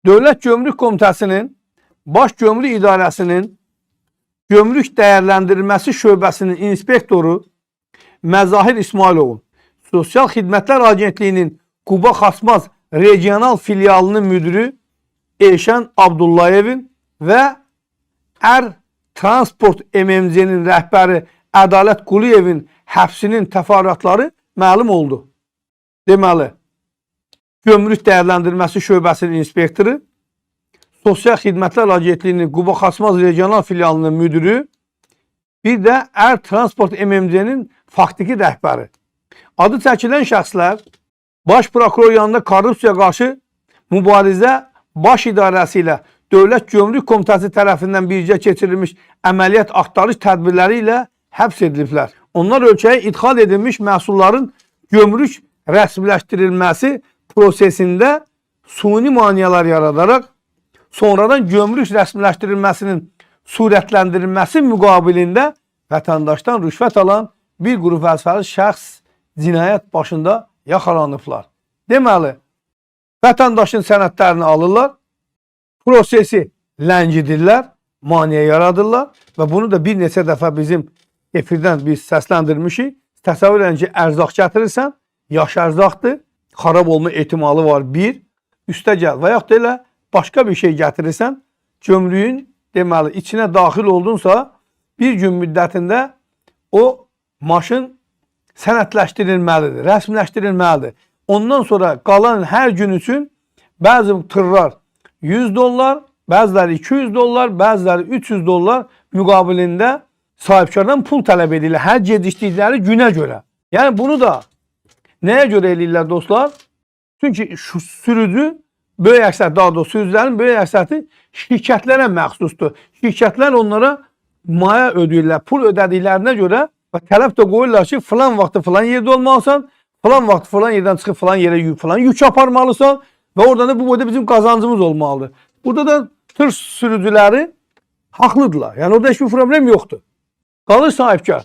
Dövlət Gömrük Komitəsinin, Baş Gömrük İdarəsinin Gömrük Dəyərləndirilməsi Şöbəsinin inspektoru Məzahir İsmailovun, Sosial Xidmətlər Agentliyinin Quba Xaçmaz Regional Filialının müdürü Elşən Abdullayevin və Transport MMC-nin rəhbəri Ədalət Quliyevin həbsinin təfərrüatları məlum oldu. Deməli, Gömrük Dəyərləndirilməsi Şöbəsinin inspektoru, Sosial Xidmətlər Agentliyinin Quba Xaçmaz Regional Filialının müdürü, bir də Transport MMC-nin faktiki rəhbəri. Adı çəkilən şəxslər Baş Prokuror yanında korrupsiya qarşı mübarizə Baş İdarəsi ilə Dövlət Gömrük Komitəsi tərəfindən birgə keçirilmiş əməliyyat axtarış tədbirləri ilə həbs ediliblər. Onlar ölkəyə idxal edilmiş məhsulların gömrük rəsmiləşdirilməsi prosesində suni maneələr yaradaraq, sonradan gömrük rəsmiləşdirilməsinin surətləndirilməsi müqabilində vətəndaşdan rüşvət alan bir qrup vəzifəli şəxs cinayət başında yaxalanıblar. Deməli, vətəndaşın sənədlərini alırlar, prosesi ləngidirlər, maneə yaradırlar və bunu da bir neçə dəfə bizim efirdən biz səsləndirmişik. Təsəvvür edin ki, ərzaq gətirirsən, yaş ərzaqdır, xarab olma ehtimalı var bir, üstə gəl və yaxud da elə başqa bir şey gətirirsən, gömrüyün deməli içinə daxil oldunsa, bir gün müddətində o maşın sənədləşdirilməlidir, rəsmiləşdirilməlidir. Ondan sonra qalan hər gün üçün bəzi tırlar $100, bəziləri $200, bəziləri $300 müqabilində sahibkardan pul tələb edirlər hər gecikdikləri günə görə. Yəni bunu da nəyə görə eləyirlər dostlar? Çünki şu sürücü, böyük əksər, daha doğrusu sürücülərin böyük əksəri şirkətlərə məxsusdur. Şirkətlər onlara maya ödəyirlər, pul ödədiklərinə görə və tələb də qoyurlar ki, filan vaxtı filan yerdə olmalısan, filan vaxtı filan yerdən çıxıb filan yerə filan yük aparmalısan və oradan da bu boyda bizim qazancımız olmalıdır. Burada da tır sürücüləri haqlıdırlar. Yəni orada heç bir problem yoxdur. Qalır sahibkar.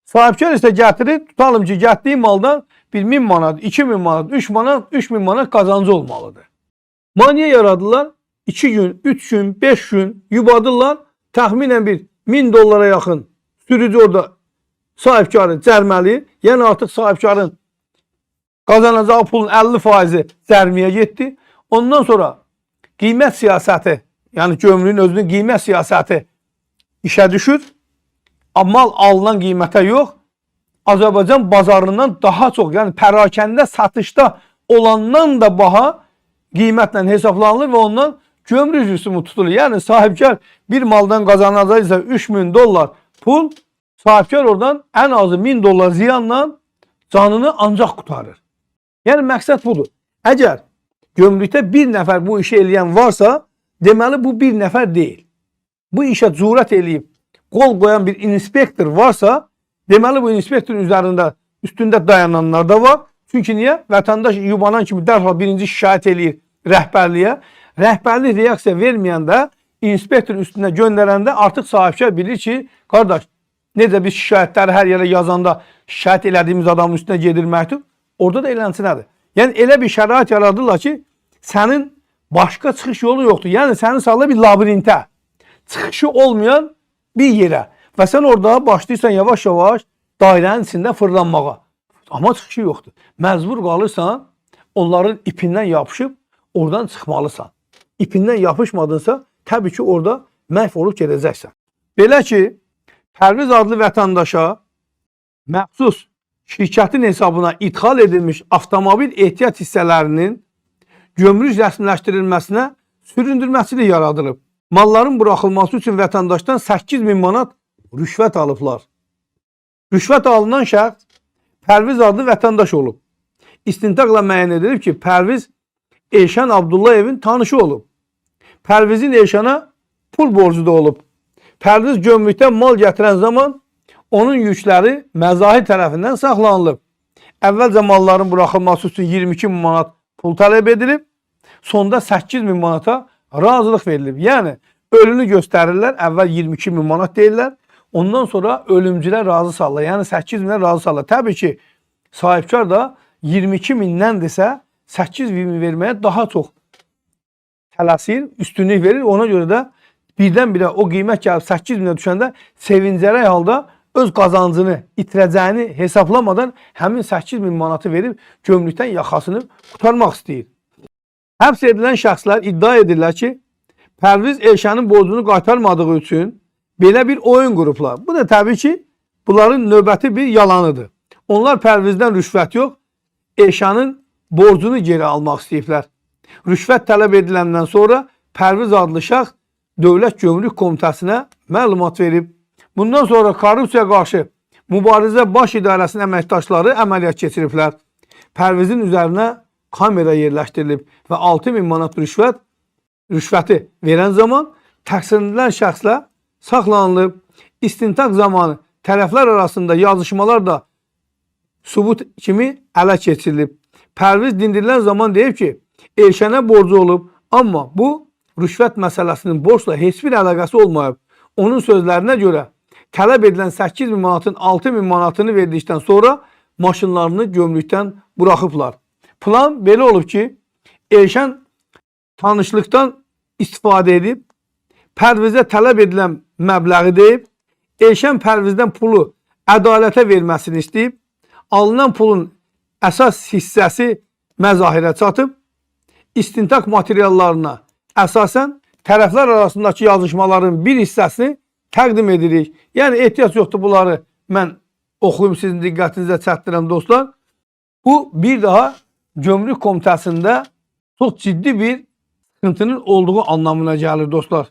Sahibkar isə gətirir, tutalım ki, gətirdiyi maldan 1000 manat, 2000 manat, 3 manat, 3000 manat qazancı olmalıdır. Maneə yaradırlar, 2 gün, 3 gün, 5 gün yubadırlar, təxminən bir $1000 yaxın sürücü orada sahibkarı cərməliyir. Yəni artıq sahibkarın qazanacağı pulun 50%-i cərmiyə getdi. Ondan sonra qiymət siyasəti, yəni gömrüyün özünün qiymət siyasəti işə düşür. Mal alınan qiymətə yox, Azərbaycan bazarından daha çox, yəni pərakəndə satışda olandan da baha qiymətlə hesablanılır və ondan gömrük rüsumu tutulur. Yəni sahibkar bir maldan qazanacaqsa $3000 pul, sahibkar oradan ən azı $1000 ziyanla canını ancaq qutarır. Yəni məqsəd budur. Əgər gömrükdə bir nəfər bu işi eləyən varsa, deməli bu bir nəfər deyil. Bu işə cürət eləyib qol qoyan bir inspektor varsa, deməli bu inspektorun üstündə dayananlar da var. Çünki niyə? Vətəndaş yubanan kimi dərhal birinci şikayət eləyir rəhbərliyə. Rəhbərlik reaksiya verməyəndə, inspektor üstünə göndərəndə artıq sahibkar bilir ki, qardaş, necə biz şikayətləri hər yerə yazanda şikayət elədiyimiz adamın üstünə gedir məktub, orada da elənsinədir. Yəni elə bir şərait yaradırlar ki, sənin başqa çıxış yolu yoxdur. Yəni sənin salır bir labirintə, çıxışı olmayan bir yerə və sən orada başlayırsan yavaş-yavaş dairənin içində fırlanmağa. Amma çıxışı yoxdur. Məcbur qalırsan, onların ipindən yapışıb oradan çıxmalısan. İpindən yapışmadınsa, təbii ki, orada məhv olub gedəcəksən. Belə ki, Pərviz adlı vətəndaşa məxsus şirkətin hesabına idxal edilmiş avtomobil ehtiyat hissələrinin gömrük rəsmiləşdirilməsinə süründürməsilə yaradılıb. Malların buraxılması üçün vətəndaşdan 8000 manat rüşvət alıblar. Rüşvət alınan şəxs Pərviz adlı vətəndaş olub. İstintaqla müəyyən edilib ki, Pərviz Elşən Abdullayevin tanışı olub. Pərvizin Elşana pul borcu da olub. Pərviz gömrükdən mal gətirən zaman onun yükləri Məzahir tərəfindən saxlanılıb. Əvvəlcə malların buraxılması üçün 22 min manat pul tələb edilib. Sonda 8000 manata razılıq verilib. Yəni, ölünü göstərirlər, əvvəl 22 min manat deyirlər. Ondan sonra ölümcülər razı salırlar. Yəni, 8 minə razı salırlar. Təbii ki, sahibkar da 22 mindən desə 8 min verməyə daha çox tələsir, üstünlük verir. Ona görə də birdən-birə o qiymət gəlib 8 minə düşəndə sevincərək halda öz qazancını itirəcəyini hesablamadan həmin 8 min manatı verib gömrükdən yaxasını qurtarmaq istəyir. Həbs edilən şəxslər iddia edirlər ki, Pərviz Elşənin borcunu qaytarmadığı üçün belə bir oyun qurublar. Bu da təbii ki, bunların növbəti bir yalanıdır. Onlar Pərvizdən rüşvət yox, Elşənin borcunu geri almaq istəyiblər. Rüşvət tələb ediləndən sonra Pərviz adlı şəxs Dövlət Gömrük Komitəsinə məlumat verib. Bundan sonra korrupsiya qarşı mübarizə baş idarəsinin əməkdaşları əməliyyat keçiriblər. Pərvizin üzərinə kamera yerləşdirilib və 6.000 manat rüşvəti verən zaman təqsirləndirilən şəxslər saxlanılıb. İstintaq zamanı tərəflər arasında yazışmalar da sübut kimi ələ keçirilib. Pərviz dindirilən zaman deyib ki, Elşənə borcu olub, amma bu rüşvət məsələsinin borcla heç bir əlaqəsi olmayıb. Onun sözlərinə görə tələb edilən 8 min manatın 6 min manatını verdikdən sonra maşınlarını gömrükdən buraxıblar. Plan belə olub ki, Elşən tanışlıqdan istifadə edib, Pərvizə tələb edilən məbləği deyib, Elşən Pərvizdən pulu ədalətə verməsini istəyib, alınan pulun əsas hissəsi məzahirə çatıb, istintaq materiallarına əsasən tərəflər arasındakı yazışmaların bir hissəsini təqdim edirik. Yəni, ehtiyac yoxdur bunları mən oxuyum, sizin diqqətinizə çatdıram dostlar. Bu, bir daha Gömrük Komitəsində çox ciddi bir sıxıntının olduğu anlamına gəlir dostlar.